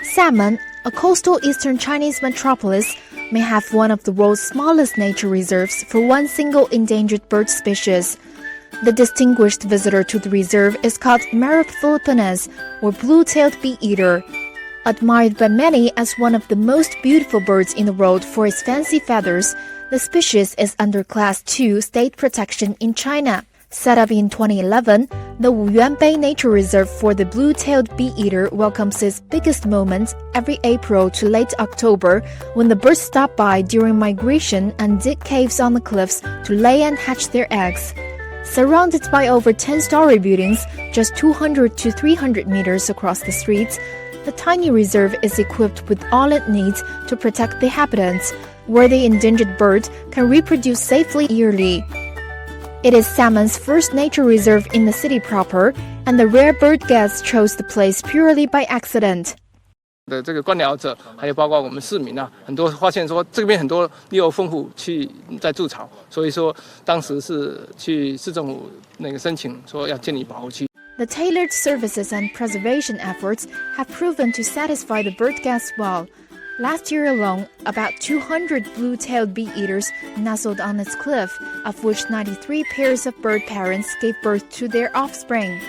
Xiamen, a coastal eastern Chinese metropolis, may have one of the world's smallest nature reserves for one single endangered bird species. The distinguished visitor to the reserve is called Merophilipines, or blue-tailed bee-eater. Admired by many as one of the most beautiful birds in the world for its fancy feathers, the species is under Class 2 state protection in China. Set up in 2011, the Wuyuanbei Nature Reserve for the blue-tailed bee-eater welcomes its biggest moments every April to late October, when the birds stop by during migration and dig caves on the cliffs to lay and hatch their eggs. Surrounded by over 10-story buildings, just 200 to 300 meters across the streets, the tiny reserve is equipped with all it needs to protect the inhabitants, where the endangered bird can reproduce safely yearly. It is Xiamen's first nature reserve in the city proper, and the rare bird guests chose the place purely by accident. 的这个观鸟者，还有包括我们市民啊，很多发现说这边很多猎偶蜂虎去在筑巢，所以说当时是去市政府那个申请说要建立保护区。The tailored services and preservation efforts have proven to satisfy the bird guests well. Last year alone, about 200 blue-tailed bee-eaters nestled on its cliff, of which 93 pairs of bird parents gave birth to their offspring.